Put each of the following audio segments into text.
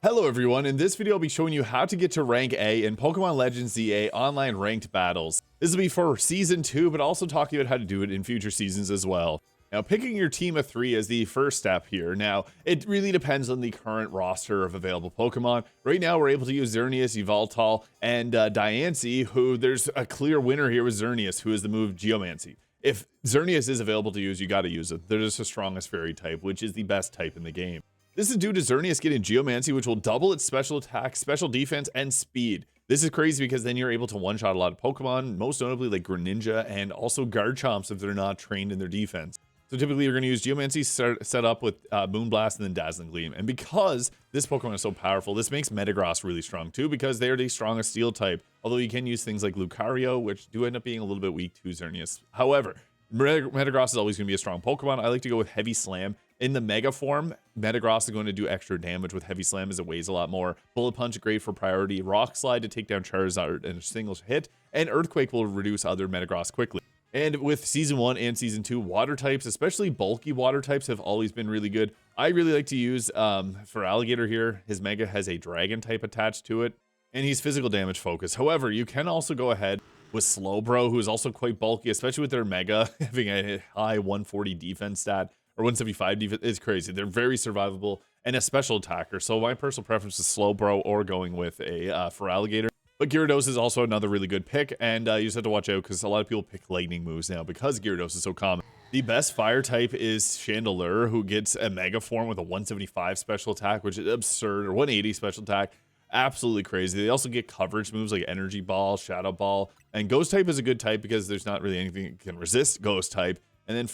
Hello everyone, in this video I'll be showing you how to get to rank A in Pokemon Legends ZA online ranked battles. This will be for Season 2, but also talking about how to do it in future seasons as well. Now, picking your team of 3 is the first step here. Now, it really depends on the current roster of available Pokemon. Right now, we're able to use Xerneas, Yveltal, and Diancie, who there's a clear winner here with Xerneas, who is the move Geomancy. If Xerneas is available to use, you gotta use it. They're just the strongest fairy type, which is the best type in the game. This is due to Xerneas getting Geomancy, which will double its special attack, special defense, and speed. This is crazy because then you're able to one-shot a lot of Pokemon, most notably like Greninja and also Garchomps if they're not trained in their defense. So typically you're going to use Geomancy set up with Moonblast and then Dazzling Gleam. And because this Pokemon is so powerful, this makes Metagross really strong too because they are the strongest Steel type. Although you can use things like Lucario, which do end up being a little bit weak to Xerneas. However, Metagross is always going to be a strong Pokemon. I like to go with Heavy Slam. In the Mega form, Metagross is going to do extra damage with Heavy Slam as it weighs a lot more. Bullet Punch, great for priority. Rock Slide to take down Charizard in a single hit. And Earthquake will reduce other Metagross quickly. And with Season 1 and Season 2, water types, especially bulky water types, have always been really good. I really like to use, for Alligator here, his Mega has a Dragon type attached to it. And he's physical damage focused. However, you can also go ahead with Slowbro, who is also quite bulky, especially with their Mega having a high 140 defense stat. Or 175 defense. It's crazy. They're very survivable and a special attacker. So my personal preference is Slowbro or going with a for Alligator. But Gyarados is also another really good pick, and you just have to watch out because a lot of people pick lightning moves now because Gyarados is so common. The best fire type is Chandelure, who gets a Mega form with a 175 special attack, which is absurd, or 180 special attack. Absolutely crazy. They also get coverage moves like Energy Ball, Shadow Ball, and Ghost type is a good type because there's not really anything that can resist Ghost type. And then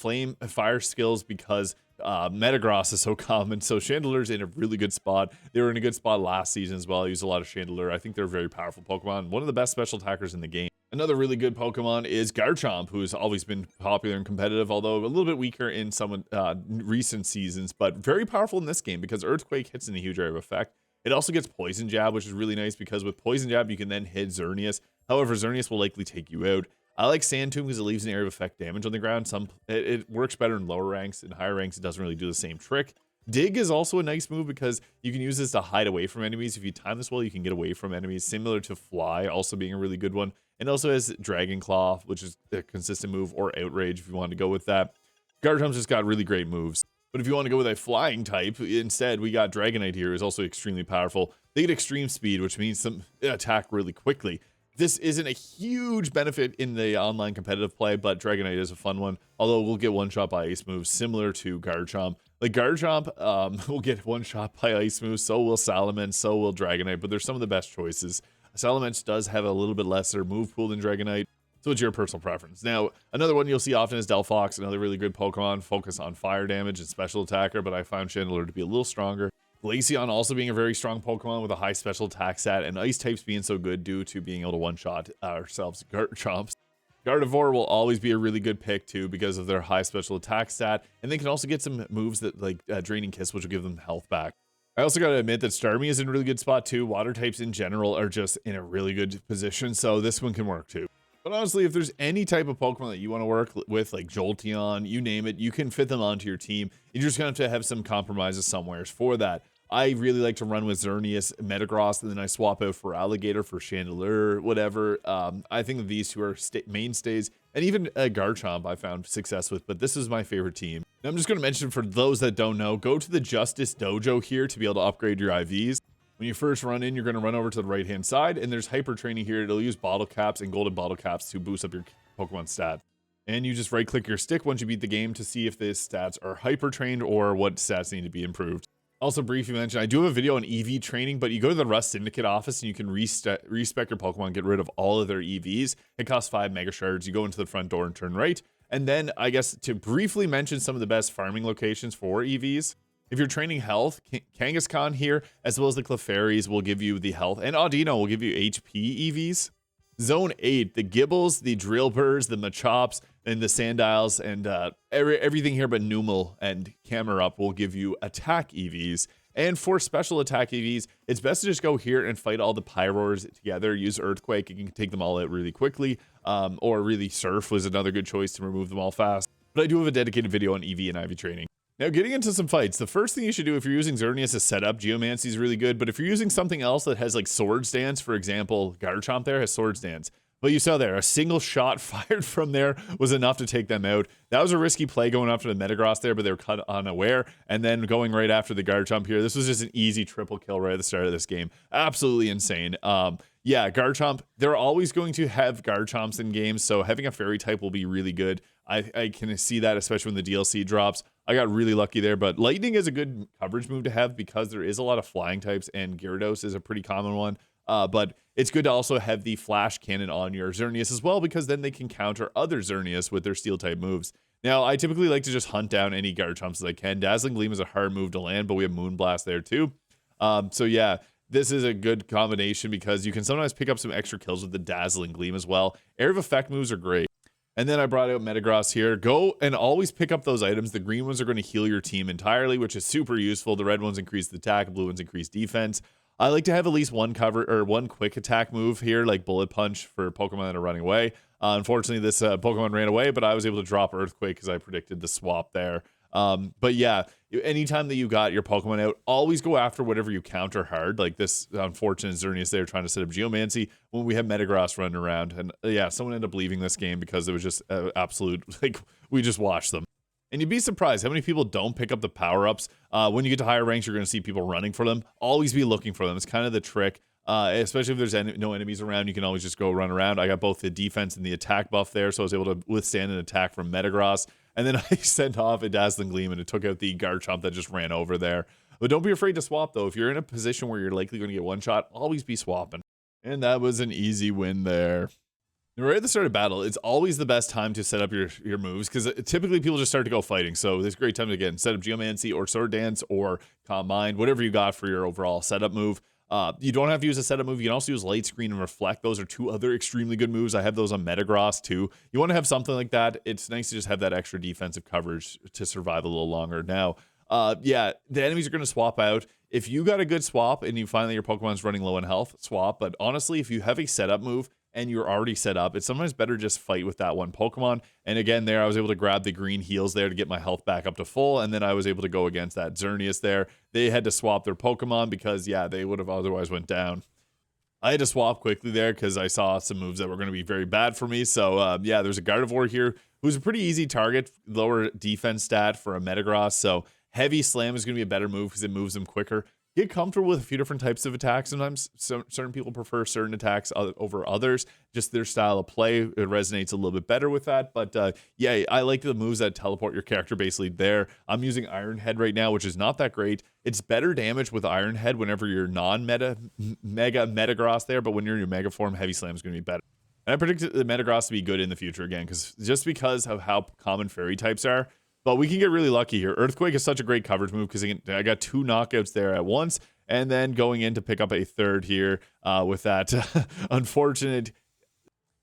fire skills because Metagross is so common. So Chandelure's in a really good spot. They were in a good spot last season as well. I used a lot of Chandelure. I think they're a very powerful Pokemon. One of the best special attackers in the game. Another really good Pokemon is Garchomp, who's always been popular and competitive, although a little bit weaker in some recent seasons, but very powerful in this game because Earthquake hits in a huge area of effect. It also gets Poison Jab, which is really nice because with Poison Jab, you can then hit Xerneas. However, Xerneas will likely take you out. I like Sand Tomb because it leaves an area of effect damage on the ground. It works better in lower ranks. In higher ranks, it doesn't really do the same trick. Dig is also a nice move because you can use this to hide away from enemies. If you time this well, you can get away from enemies, similar to Fly, also being a really good one. And also has Dragon Claw, which is a consistent move, or Outrage if you want to go with that. Garchomp's just got really great moves. But if you want to go with a flying type, instead, we got Dragonite here, who's also extremely powerful. They get extreme speed, which means some attack really quickly. This isn't a huge benefit in the online competitive play, but Dragonite is a fun one. Although we'll get one-shot by ice moves, similar to Garchomp. Like Garchomp will get one-shot by ice moves, so will Salamence, so will Dragonite, but they're some of the best choices. Salamence does have a little bit lesser move pool than Dragonite, so it's your personal preference. Now, another one you'll see often is Delphox, another really good Pokemon, focus on fire damage and special attacker, but I found Chandelure to be a little stronger. Glaceon also being a very strong Pokemon with a high special attack stat, and ice types being so good due to being able to one-shot ourselves Garchomps. Gardevoir will always be a really good pick too because of their high special attack stat, and they can also get some moves that like Draining Kiss, which will give them health back. I also gotta admit that Starmie is in a really good spot too. Water types in general are just in a really good position, so this one can work too. But honestly, if there's any type of Pokemon that you want to work with, like Jolteon, you name it, you can fit them onto your team. You're just going to have some compromises somewhere for that. I really like to run with Xerneas, Metagross, and then I swap out for Alligator, for Chandelure, whatever. I think that these two are mainstays, and even Garchomp I found success with, but this is my favorite team. Now, I'm just going to mention for those that don't know, go to the Justice Dojo here to be able to upgrade your IVs. When you first run in, you're going to run over to the right-hand side, and there's Hyper Training here. It'll use Bottle Caps and Golden Bottle Caps to boost up your Pokemon stat. And you just right-click your stick once you beat the game to see if the stats are Hyper Trained or what stats need to be improved. Also, briefly mention, I do have a video on EV training, but you go to the Rust Syndicate office and you can respec your Pokemon, get rid of all of their EVs. It costs 5 Mega Shards. You go into the front door and turn right. And then, I guess, to briefly mention some of the best farming locations for EVs, if you're training health, Kangaskhan here, as well as the Clefairies, will give you the health, and Audino will give you HP EVs. Zone 8, the Gibbles, the Drillburs, the Machops, and the Sandiles, and everything here but Numel and Camerupt will give you attack EVs. And for special attack EVs, it's best to just go here and fight all the Pyroars together. Use Earthquake, you can take them all out really quickly. Or really Surf was another good choice to remove them all fast. But I do have a dedicated video on EV and IV training. Now, getting into some fights, the first thing you should do if you're using Xerneas is set up. Geomancy is really good, but if you're using something else that has like Sword Stance, for example, Garchomp there has Sword Stance. But you saw there, a single shot fired from there was enough to take them out. That was a risky play going after the Metagross there, but they were cut unaware. And then going right after the Garchomp here, this was just an easy triple kill right at the start of this game. Absolutely insane. Yeah, Garchomp, they're always going to have Garchomps in games, so having a fairy type will be really good. I can see that, especially when the DLC drops. I got really lucky there, but Lightning is a good coverage move to have because there is a lot of flying types, and Gyarados is a pretty common one. But it's good to also have the Flash Cannon on your Xerneas as well, because then they can counter other Xerneas with their Steel-type moves. Now, I typically like to just hunt down any Garchomps as I can. Dazzling Gleam is a hard move to land, but we have Moonblast there too. So yeah, this is a good combination because you can sometimes pick up some extra kills with the Dazzling Gleam as well. Area of Effect moves are great. And then I brought out Metagross here. Go and always pick up those items. The green ones are going to heal your team entirely, which is super useful. The red ones increase the attack, blue ones increase defense. I like to have at least one cover or one quick attack move here, like Bullet Punch for Pokemon that are running away. Unfortunately, this Pokemon ran away, but I was able to drop Earthquake because I predicted the swap there. But yeah, anytime that you got your Pokemon out, always go after whatever you counter hard. Like this unfortunate Xerneas there trying to set up Geomancy when we have Metagross running around. And yeah, someone ended up leaving this game because it was just absolute, like, we just watched them. And you'd be surprised how many people don't pick up the power-ups. When you get to higher ranks, you're going to see people running for them. Always be looking for them. It's kind of the trick. Especially if there's no enemies around, you can always just go run around. I got both the defense and the attack buff there, so I was able to withstand an attack from Metagross. And then I sent off a Dazzling Gleam, and it took out the Garchomp that just ran over there. But don't be afraid to swap, though. If you're in a position where you're likely going to get one shot, always be swapping. And that was an easy win there. Right at the start of battle, it's always the best time to set up your moves, because typically people just start to go fighting. So this is a great time to, again, set up Geomancy or Sword Dance or Calm Mind, whatever you got for your overall setup move. You don't have to use a setup move. You can also use Lightscreen and Reflect. Those are two other extremely good moves. I have those on Metagross too. You want to have something like that. It's nice to just have that extra defensive coverage to survive a little longer. Now, yeah, the enemies are going to swap out. If you got a good swap and you find that your Pokemon's running low in health, swap. But honestly, if you have a setup move and you're already set up, it's sometimes better just fight with that one Pokemon. And again, there I was able to grab the green heals there to get my health back up to full, and then I was able to go against that Xerneas there. They had to swap their Pokemon because, yeah, they would have otherwise went down. I had to swap quickly there because I saw some moves that were going to be very bad for me. So, yeah, there's a Gardevoir here who's a pretty easy target, lower defense stat for a Metagross. So Heavy Slam is going to be a better move because it moves them quicker. Get comfortable with a few different types of attacks. Sometimes certain people prefer certain attacks over others. Just their style of play, it resonates a little bit better with that. But yeah, I like the moves that teleport your character basically there. I'm using Iron Head right now, which is not that great. It's better damage with Iron Head whenever you're non-mega Metagross there, but when you're in your Mega form, Heavy Slam is going to be better. And I predict the Metagross to be good in the future again, because of how common fairy types are. But we can get really lucky here. Earthquake is such a great coverage move because I got two knockouts there at once, and then going in to pick up a third here with that unfortunate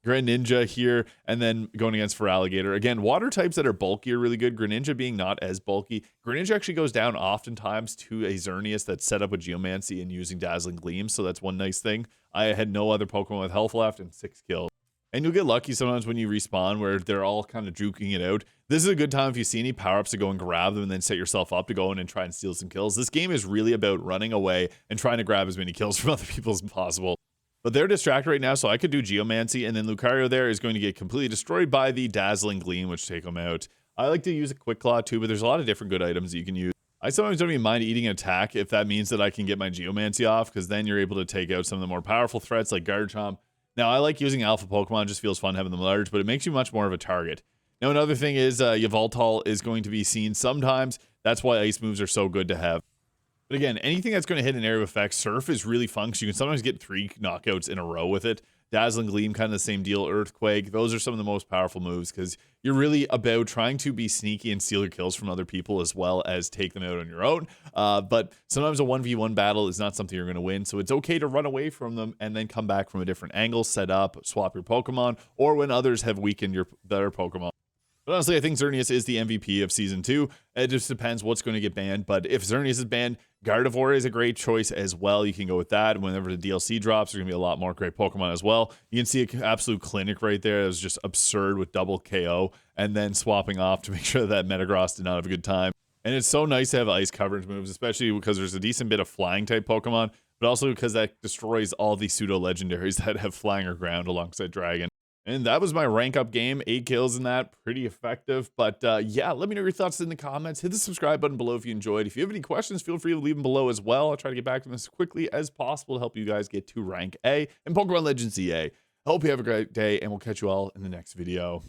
Greninja here, and then going against Feraligatr. Again, water types that are bulky are really good. Greninja being not as bulky. Greninja actually goes down oftentimes to a Xerneas that's set up with Geomancy and using Dazzling Gleam, so that's one nice thing. I had no other Pokemon with health left and 6 kills. And you'll get lucky sometimes when you respawn where they're all kind of juking it out. This is a good time if you see any power-ups to go and grab them and then set yourself up to go in and try and steal some kills. This game is really about running away and trying to grab as many kills from other people as possible. But they're distracted right now, so I could do Geomancy, and then Lucario there is going to get completely destroyed by the Dazzling Gleam, which take him out. I like to use a Quick Claw too, but there's a lot of different good items that you can use. I sometimes don't even mind eating an attack if that means that I can get my Geomancy off, because then you're able to take out some of the more powerful threats like Garchomp. Now, I like using Alpha Pokemon, it just feels fun having them large, but it makes you much more of a target. Now, another thing is Yveltal is going to be seen sometimes. That's why ice moves are so good to have. But again, anything that's going to hit an area of effect, Surf is really fun because you can sometimes get 3 knockouts in a row with it. Dazzling Gleam, kind of the same deal. Earthquake, those are some of the most powerful moves because you're really about trying to be sneaky and steal your kills from other people as well as take them out on your own. But sometimes a 1v1 battle is not something you're going to win, so it's okay to run away from them and then come back from a different angle, set up, swap your Pokemon, or when others have weakened your better Pokemon. But honestly, I think Xerneas is the MVP of Season 2. It just depends what's going to get banned. But if Xerneas is banned, Gardevoir is a great choice as well. You can go with that. Whenever the DLC drops, there's going to be a lot more great Pokemon as well. You can see an absolute clinic right there. It was just absurd with double KO and then swapping off to make sure that Metagross did not have a good time. And it's so nice to have ice coverage moves, especially because there's a decent bit of flying type Pokemon, but also because that destroys all the pseudo legendaries that have flying or ground alongside Dragon. And that was my rank up game. 8 kills in that, pretty effective. But yeah, let me know your thoughts in the comments. Hit the subscribe button below if you enjoyed. If you have any questions, feel free to leave them below as well. I'll try to get back to them as quickly as possible to help you guys get to rank A in Pokemon Legends EA. I hope you have a great day, and we'll catch you all in the next video.